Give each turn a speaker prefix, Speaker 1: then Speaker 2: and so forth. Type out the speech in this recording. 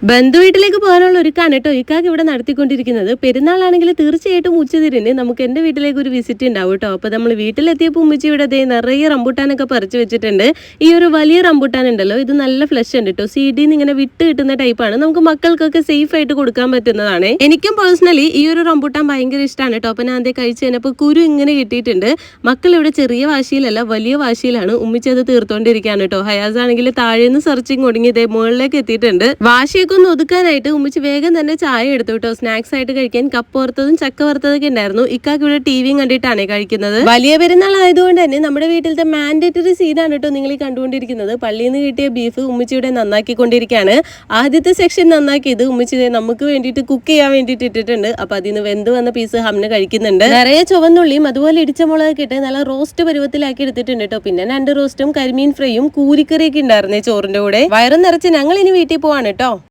Speaker 1: ബന്ധുവീട്ടിലേക്ക് പോകാനുള്ള ഒരുക്കാണ് കേട്ടോ ഇക്കാക്ക് ഇവിടെ നടത്തിക്കൊണ്ടിരിക്കുന്നത്. പെരുന്നാളാണെങ്കിൽ തീർച്ചയായിട്ടും ഉച്ചതിരിഞ്ഞ് നമുക്ക് എന്റെ വീട്ടിലേക്ക് ഒരു വിസിറ്റ് ഉണ്ടാവും കേട്ടോ. അപ്പൊ നമ്മൾ വീട്ടിലെത്തിയപ്പോൾ ഉമ്മച്ചി ഇവിടെ നിറയെ റംബൂട്ടാനൊക്കെ പറിച്ചു വെച്ചിട്ടുണ്ട്. ഈ ഒരു വലിയ റംബൂട്ടാൻ ഉണ്ടല്ലോ, ഇത് നല്ല ഫ്ലഷ് ഉണ്ട് കേട്ടോ. സീഡിന്ന് ഇങ്ങനെ വിട്ട് കിട്ടുന്ന ടൈപ്പാണ്. നമുക്ക് മക്കൾക്കൊക്കെ സേഫ് ആയിട്ട് കൊടുക്കാൻ പറ്റുന്നതാണ്. എനിക്കും പേഴ്സണലി ഈ ഒരു റംബൂട്ടാൻ ഭയങ്കര ഇഷ്ടമാണ് കേട്ടോ. അപ്പൊ ഞാൻ അതേ കഴിച്ച് കഴിഞ്ഞപ്പോൾ കുരു ഇങ്ങനെ കിട്ടിയിട്ടുണ്ട്. മക്കൾ ഇവിടെ ചെറിയ വാശിയിലല്ല, വലിയ വാശിയിലാണ്. ഉമ്മച്ചി അത് തീർത്തോണ്ടിരിക്കുകയാണ് കേട്ടോ. ഹയാസ് ആണെങ്കിൽ താഴേന്ന് സെർച്ചിങ് ഒടുങ്ങി ഇതേ മുകളിലേക്ക് എത്തിയിട്ടുണ്ട്. വാശിയൊക്കെ ഒന്ന് ഒതുക്കാനായിട്ട് ഉമ്മച്ചി വേഗം തന്നെ ചായ എടുത്തു കേട്ടോ. സ്നാക്സ് ആയിട്ട് കഴിക്കാൻ കപ്പ് വറുത്തതും ചക്ക വറുത്തതൊക്കെ ഉണ്ടായിരുന്നു. ഇക്കാക്ക് ഇവിടെ ടിവിയും കണ്ടിട്ടാണ് കഴിക്കുന്നത്. വലിയ പെരുന്നാൾ ആയതുകൊണ്ട് തന്നെ നമ്മുടെ വീട്ടിലത്തെ മാൻഡേറ്ററി സീനാണ് കേട്ടോ നിങ്ങൾ ഈ കണ്ടുകൊണ്ടിരിക്കുന്നത്. പള്ളിയിൽ നിന്ന് കിട്ടിയ ബീഫ് ഉമ്മച്ചിയുടെ നന്നാക്കിക്കൊണ്ടിരിക്കുകയാണ്. ആദ്യത്തെ സെക്ഷൻ നന്നാക്കിയത് ഉമ്മച്ചി നമുക്ക് വേണ്ടിയിട്ട് കുക്ക് ചെയ്യാൻ വേണ്ടിയിട്ട് ഇട്ടിട്ടുണ്ട്. അപ്പൊ അതിന് വെന്ത് വന്ന പീസ് ഹംന കഴിക്കുന്നുണ്ട്. നിറയെ ചുവന്നുള്ളിയും അതുപോലെ ഇടിച്ച മുളകൊക്കെ ഇട്ട് നല്ല റോസ്റ്റ് പരുവത്തിലാക്കി എടുത്തിട്ടുണ്ട് കേട്ടോ. പിന്നെ 2 റോസ്റ്റും കരിമീൻ ഫ്രൈയും കൂരിക്കറിയൊക്കെ ഉണ്ടായിരുന്നേ ചോറിന്റെ കൂടെ. വയറും നിറച്ച് ഞങ്ങൾ ഇനി വീട്ടിൽ പോവാണ് കേട്ടോ.